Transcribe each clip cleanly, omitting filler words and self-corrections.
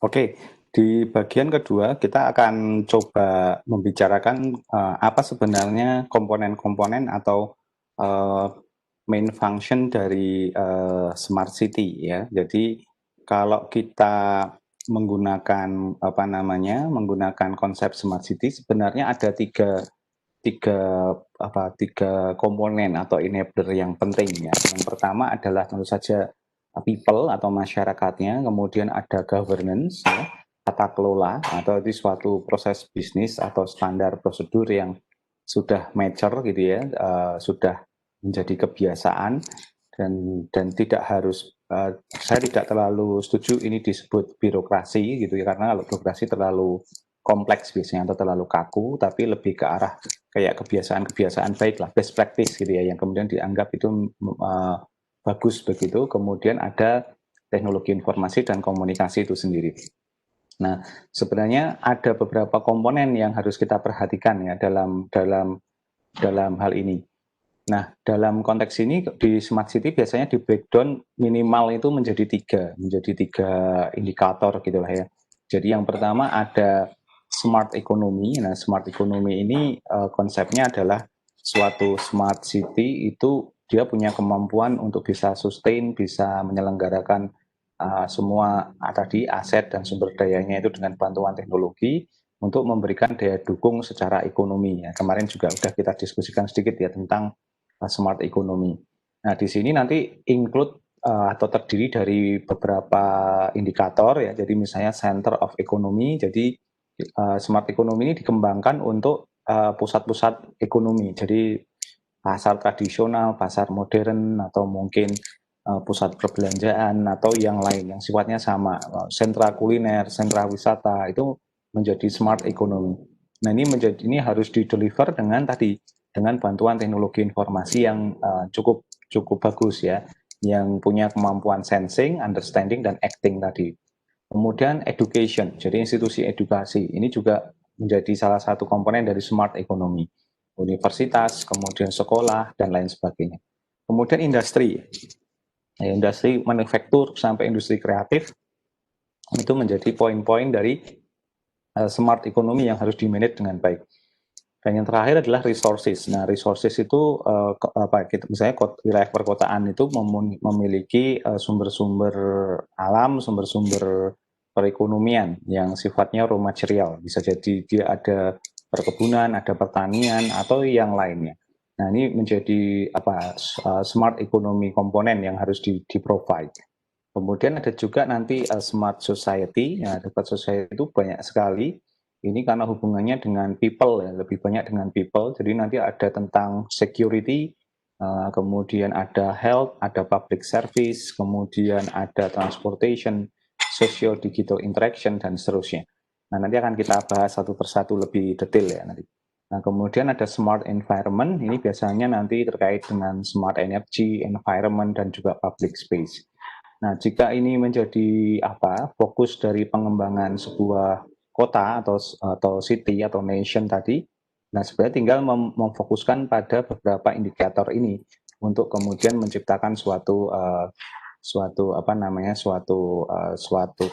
Oke, di bagian kedua kita akan coba membicarakan apa sebenarnya komponen-komponen atau uh, main function dari smart city ya. Jadi kalau kita menggunakan apa namanya, menggunakan konsep smart city sebenarnya ada tiga komponen atau enabler yang penting ya. Yang pertama adalah tentu saja people atau masyarakatnya, kemudian ada governance ya, tata kelola atau itu suatu proses bisnis atau standar prosedur yang sudah mature gitu ya, sudah menjadi kebiasaan dan tidak harus saya tidak terlalu setuju ini disebut birokrasi gitu ya, karena kalau birokrasi terlalu kompleks biasanya atau terlalu kaku, tapi lebih ke arah kayak kebiasaan-kebiasaan baik lah, best practice gitu ya, yang kemudian dianggap itu bagus begitu. Kemudian ada teknologi informasi dan komunikasi itu sendiri. Nah, sebenarnya ada beberapa komponen yang harus kita perhatikan ya dalam hal ini. Nah, dalam konteks ini di smart city biasanya di breakdown minimal itu menjadi tiga indikator gitulah ya. Jadi yang pertama ada smart economy. Nah, smart economy ini konsepnya adalah suatu smart city itu dia punya kemampuan untuk bisa sustain, bisa menyelenggarakan semua tadi aset dan sumber dayanya itu dengan bantuan teknologi untuk memberikan daya dukung secara ekonomi. Ya, kemarin juga sudah kita diskusikan sedikit ya tentang smart economy. Nah, di sini nanti include atau terdiri dari beberapa indikator ya. Jadi misalnya center of economy. Jadi smart economy ini dikembangkan untuk pusat-pusat ekonomi. Jadi pasar tradisional, pasar modern, atau mungkin pusat perbelanjaan atau yang lain yang sifatnya sama. Sentra kuliner, sentra wisata itu menjadi smart economy. Nah, ini harus dideliver dengan bantuan teknologi informasi yang cukup bagus ya, yang punya kemampuan sensing, understanding, dan acting tadi. Kemudian education, jadi institusi edukasi ini juga menjadi salah satu komponen dari smart economy. Universitas, kemudian sekolah, dan lain sebagainya. Kemudian industri manufaktur sampai industri kreatif itu menjadi poin-poin dari smart economy yang harus di-manage dengan baik. Dan yang terakhir adalah resources. Nah, resources itu misalnya wilayah perkotaan itu memiliki sumber-sumber alam, sumber-sumber perekonomian yang sifatnya raw material. Bisa jadi dia ada perkebunan, ada pertanian atau yang lainnya. Nah, ini menjadi smart economy komponen yang harus di-provide. Kemudian ada juga nanti smart society. Nah, smart society itu banyak sekali ini karena hubungannya dengan people ya, lebih banyak dengan people. Jadi nanti ada tentang security, kemudian ada health, ada public service, kemudian ada transportation, social digital interaction, dan seterusnya. Nah, nanti akan kita bahas satu persatu lebih detail ya nanti. Nah, kemudian ada smart environment, ini biasanya nanti terkait dengan smart energy, environment, dan juga public space. Nah, jika ini menjadi fokus dari pengembangan sebuah kota atau city atau nation tadi, nah sebenarnya tinggal memfokuskan pada beberapa indikator ini untuk kemudian menciptakan suatu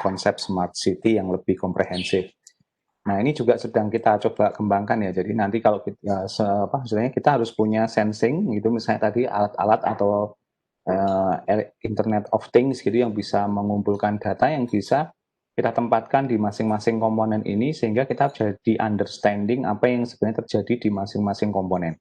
konsep smart city yang lebih komprehensif. Nah, ini juga sedang kita coba kembangkan ya. Jadi nanti kalau kita harus punya sensing gitu, misalnya tadi alat-alat atau Internet of Things gitu yang bisa mengumpulkan data yang bisa kita tempatkan di masing-masing komponen ini sehingga kita jadi understanding apa yang sebenarnya terjadi di masing-masing komponen.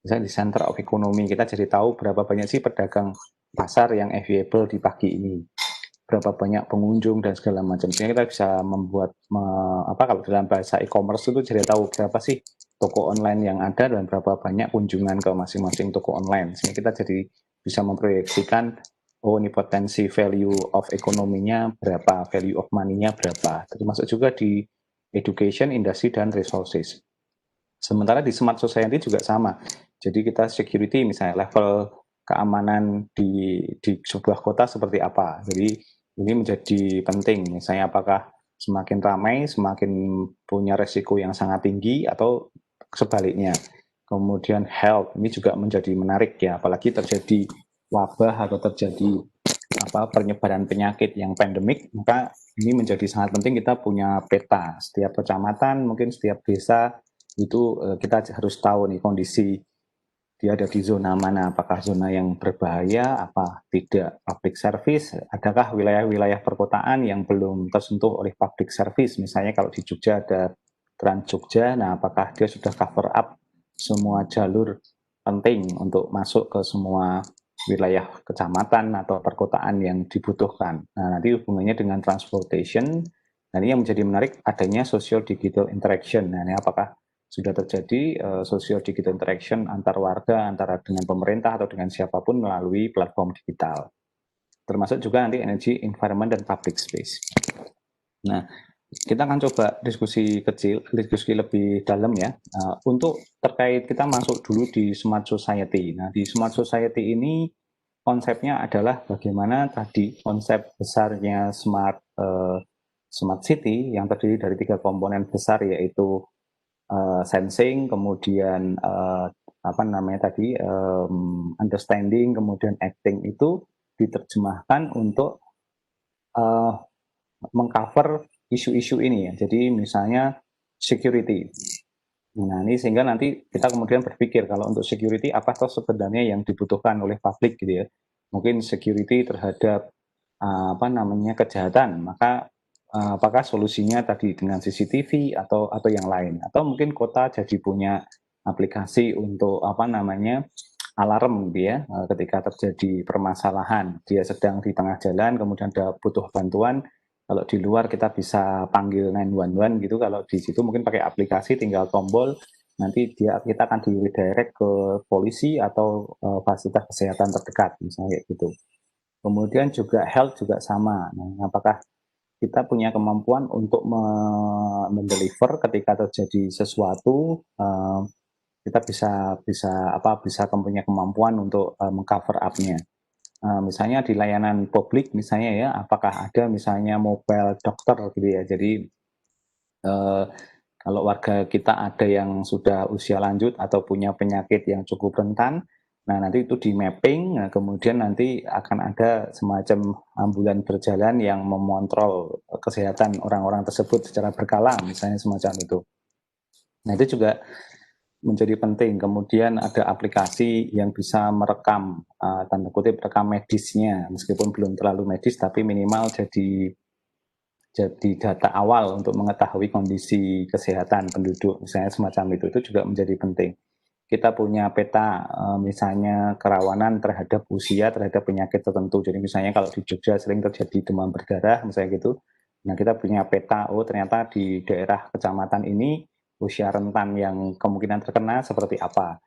Misalnya di center of economy kita jadi tahu berapa banyak sih pedagang pasar yang available di pagi ini, berapa banyak pengunjung dan segala macam. Sehingga kita bisa kalau dalam bahasa e-commerce itu jadi tahu berapa sih toko online yang ada dan berapa banyak kunjungan ke masing-masing toko online. Sehingga kita jadi bisa memproyeksikan, oh ini potensi value of ekonominya berapa, value of money-nya berapa. Termasuk juga di education, industry, dan resources. Sementara di smart society juga sama. Jadi kita security misalnya level keamanan di sebuah kota seperti apa. Jadi ini menjadi penting. Misalnya apakah semakin ramai, semakin punya resiko yang sangat tinggi atau sebaliknya. Kemudian health ini juga menjadi menarik ya, apalagi terjadi wabah atau terjadi penyebaran penyakit yang pandemik, maka ini menjadi sangat penting kita punya peta. Setiap kecamatan, mungkin setiap desa itu kita harus tahu nih kondisi dia ada di zona mana, apakah zona yang berbahaya, apa tidak public service, adakah wilayah-wilayah perkotaan yang belum tersentuh oleh public service. Misalnya kalau di Jogja ada Trans Jogja, nah apakah dia sudah cover up semua jalur penting untuk masuk ke semua wilayah kecamatan atau perkotaan yang dibutuhkan. Nah, nanti hubungannya dengan transportation. Nah, ini yang menjadi menarik adanya social digital interaction. Nah, ini apakah sudah terjadi social digital interaction antar warga, antara dengan pemerintah atau dengan siapapun melalui platform digital. Termasuk juga nanti energy, environment, dan public space. Nah, kita akan coba diskusi lebih dalam ya. Untuk terkait kita masuk dulu di smart society. Nah, di smart society ini konsepnya adalah bagaimana tadi konsep besarnya smart city yang terdiri dari 3 komponen besar, yaitu sensing, kemudian apa namanya tadi understanding, kemudian acting, itu diterjemahkan untuk mengcover isu-isu ini ya. Jadi misalnya security. Nah, ini sehingga nanti kita kemudian berpikir kalau untuk security apa toh sebenarnya yang dibutuhkan oleh publik gitu ya. Mungkin security terhadap apa namanya kejahatan, maka apakah solusinya tadi dengan CCTV atau yang lain, atau mungkin kota jadi punya aplikasi untuk apa namanya alarm gitu ya, ketika terjadi permasalahan, dia sedang di tengah jalan kemudian ada butuh bantuan, kalau di luar kita bisa panggil 911 gitu, kalau di situ mungkin pakai aplikasi tinggal tombol, nanti kita akan di redirect ke polisi atau fasilitas kesehatan terdekat misalnya kayak gitu. Kemudian juga health juga sama. Nah, apakah kita punya kemampuan untuk mendeliver ketika terjadi sesuatu, kita bisa punya kemampuan untuk mengcover up-nya. Misalnya di layanan publik misalnya ya, apakah ada misalnya mobile dokter gitu ya. Jadi kalau warga kita ada yang sudah usia lanjut atau punya penyakit yang cukup rentan, nah nanti itu di mapping, nah kemudian nanti akan ada semacam ambulan berjalan yang memontrol kesehatan orang-orang tersebut secara berkala, misalnya semacam itu. Nah itu juga menjadi penting. Kemudian ada aplikasi yang bisa merekam, tanda kutip rekam medisnya, meskipun belum terlalu medis, tapi minimal jadi data awal untuk mengetahui kondisi kesehatan penduduk, misalnya semacam itu juga menjadi penting. Kita punya peta, misalnya kerawanan terhadap usia, terhadap penyakit tertentu. Jadi misalnya kalau di Jogja sering terjadi demam berdarah, misalnya gitu. Nah kita punya peta, oh ternyata di daerah kecamatan ini usia rentan yang kemungkinan terkena seperti apa.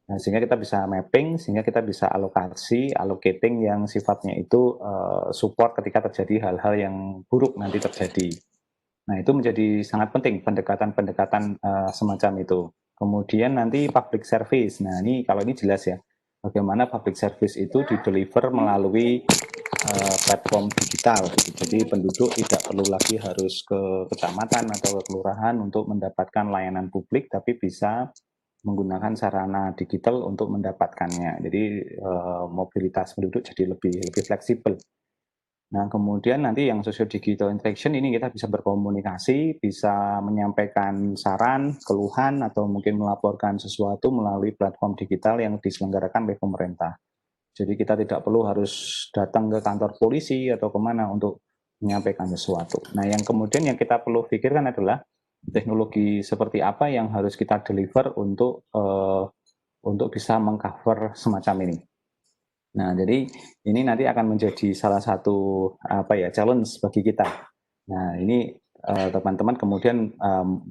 Nah, sehingga kita bisa mapping, sehingga kita bisa allocating yang sifatnya itu support ketika terjadi hal-hal yang buruk nanti terjadi. Nah, itu menjadi sangat penting pendekatan-pendekatan semacam itu. Kemudian nanti public service. Nah, ini kalau ini jelas ya, bagaimana public service itu dideliver melalui platform digital. Jadi penduduk tidak perlu lagi harus ke kecamatan atau ke kelurahan untuk mendapatkan layanan publik, tapi bisa menggunakan sarana digital untuk mendapatkannya. Jadi mobilitas penduduk jadi lebih fleksibel. Nah, kemudian nanti yang social digital interaction ini kita bisa berkomunikasi, bisa menyampaikan saran, keluhan, atau mungkin melaporkan sesuatu melalui platform digital yang diselenggarakan oleh pemerintah. Jadi kita tidak perlu harus datang ke kantor polisi atau kemana untuk menyampaikan sesuatu. Nah, yang kemudian yang kita perlu pikirkan adalah teknologi seperti apa yang harus kita deliver untuk bisa mengcover semacam ini. Nah, jadi ini nanti akan menjadi salah satu challenge bagi kita. Nah, ini teman-teman kemudian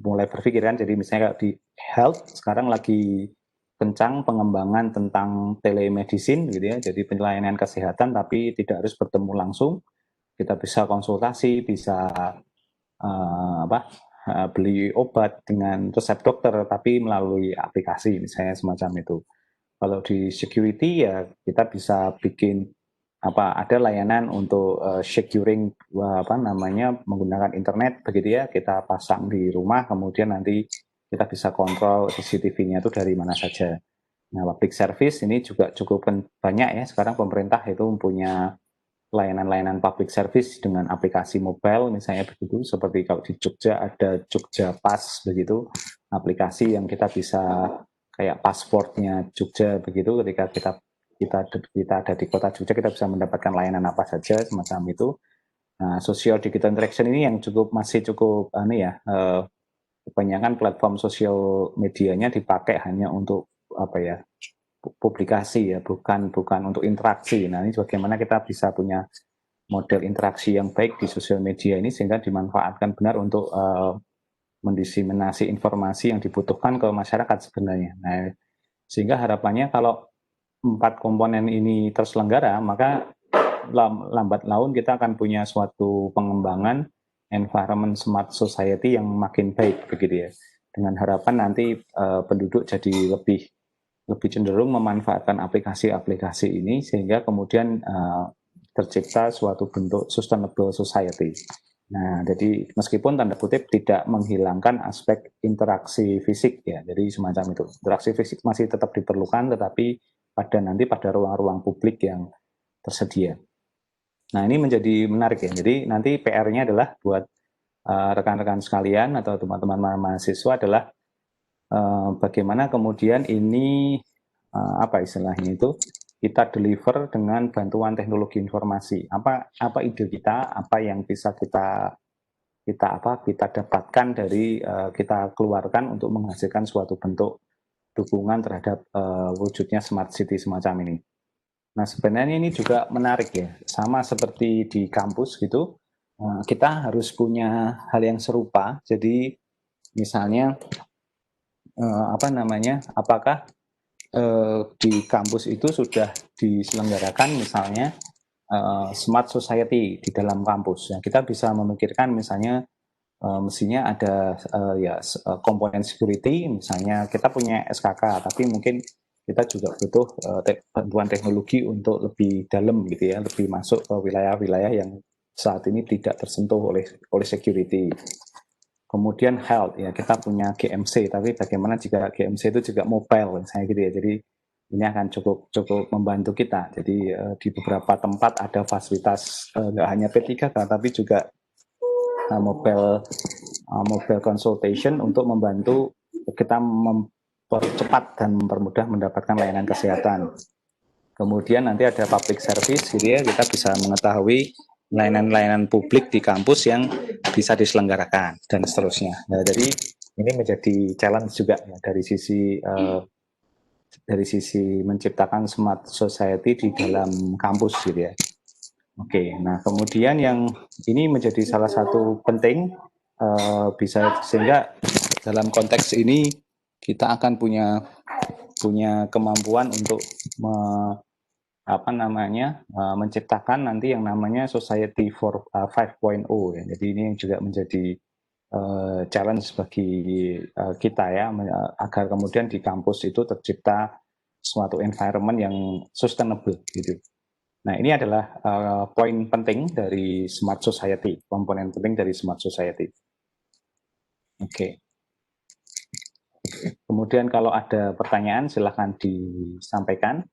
mulai berpikir kan, jadi misalnya di health sekarang lagi kencang pengembangan tentang telemedicine gitu ya, jadi pelayanan kesehatan tapi tidak harus bertemu langsung, kita bisa konsultasi, bisa beli obat dengan resep dokter tapi melalui aplikasi misalnya semacam itu. Kalau di security ya kita bisa bikin ada layanan untuk securing menggunakan internet begitu ya, kita pasang di rumah kemudian nanti kita bisa kontrol CCTV-nya itu dari mana saja. Nah, public service ini juga cukup banyak ya, sekarang pemerintah itu punya layanan-layanan public service dengan aplikasi mobile misalnya begitu, seperti kalau di Jogja ada Jogja Pass begitu, aplikasi yang kita bisa kayak pasportnya Jogja begitu, ketika kita ada di kota Jogja kita bisa mendapatkan layanan apa saja semacam itu. Nah, social digital interaction ini yang masih cukup kebanyakan platform sosial medianya dipakai hanya untuk apa ya, publikasi ya, bukan untuk interaksi. Nah, ini bagaimana kita bisa punya model interaksi yang baik di sosial media ini sehingga dimanfaatkan benar untuk mendiseminasi informasi yang dibutuhkan ke masyarakat sebenarnya. Nah, sehingga harapannya kalau 4 komponen ini terselenggara, maka lambat laun kita akan punya suatu pengembangan environment smart society yang makin baik begitu ya. Dengan harapan nanti penduduk jadi lebih cenderung memanfaatkan aplikasi-aplikasi ini sehingga kemudian tercipta suatu bentuk sustainable society. Nah, jadi meskipun tanda kutip tidak menghilangkan aspek interaksi fisik ya, jadi semacam itu. Interaksi fisik masih tetap diperlukan, tetapi pada ruang-ruang publik yang tersedia. Nah, ini menjadi menarik ya. Jadi nanti PR-nya adalah buat rekan-rekan sekalian atau teman-teman mahasiswa adalah bagaimana kemudian ini apa istilahnya itu kita deliver dengan bantuan teknologi informasi. Apa ide kita, apa yang bisa kita dapatkan dari kita keluarkan untuk menghasilkan suatu bentuk dukungan terhadap wujudnya smart city semacam ini. Nah, sebenarnya ini juga menarik ya, sama seperti di kampus gitu, kita harus punya hal yang serupa. Jadi misalnya apakah di kampus itu sudah diselenggarakan misalnya smart society di dalam kampus. Ya, kita bisa memikirkan misalnya mestinya ada komponen security, misalnya kita punya SKK, tapi mungkin kita juga butuh bantuan teknologi untuk lebih dalam gitu ya, lebih masuk ke wilayah-wilayah yang saat ini tidak tersentuh oleh security. Kemudian health ya, kita punya GMC, tapi bagaimana jika GMC itu juga mobile misalnya gitu ya. Jadi ini akan cukup membantu kita. Jadi di beberapa tempat ada fasilitas nggak hanya P3K tapi juga mobile consultation untuk membantu kita mempercepat dan mempermudah mendapatkan layanan kesehatan. Kemudian nanti ada public service gitu ya, kita bisa mengetahui layanan-layanan publik di kampus yang bisa diselenggarakan dan seterusnya. Nah, jadi ini menjadi challenge juga ya dari sisi menciptakan smart society di dalam kampus gitu ya. Oke, nah kemudian yang ini menjadi salah satu penting bisa sehingga dalam konteks ini kita akan punya kemampuan untuk menciptakan nanti yang namanya Society 5.0 ya. Jadi ini juga menjadi challenge bagi kita ya, agar kemudian di kampus itu tercipta suatu environment yang sustainable gitu. Nah, ini adalah poin penting dari smart society, komponen penting dari smart society. Oke. Kemudian kalau ada pertanyaan silahkan disampaikan.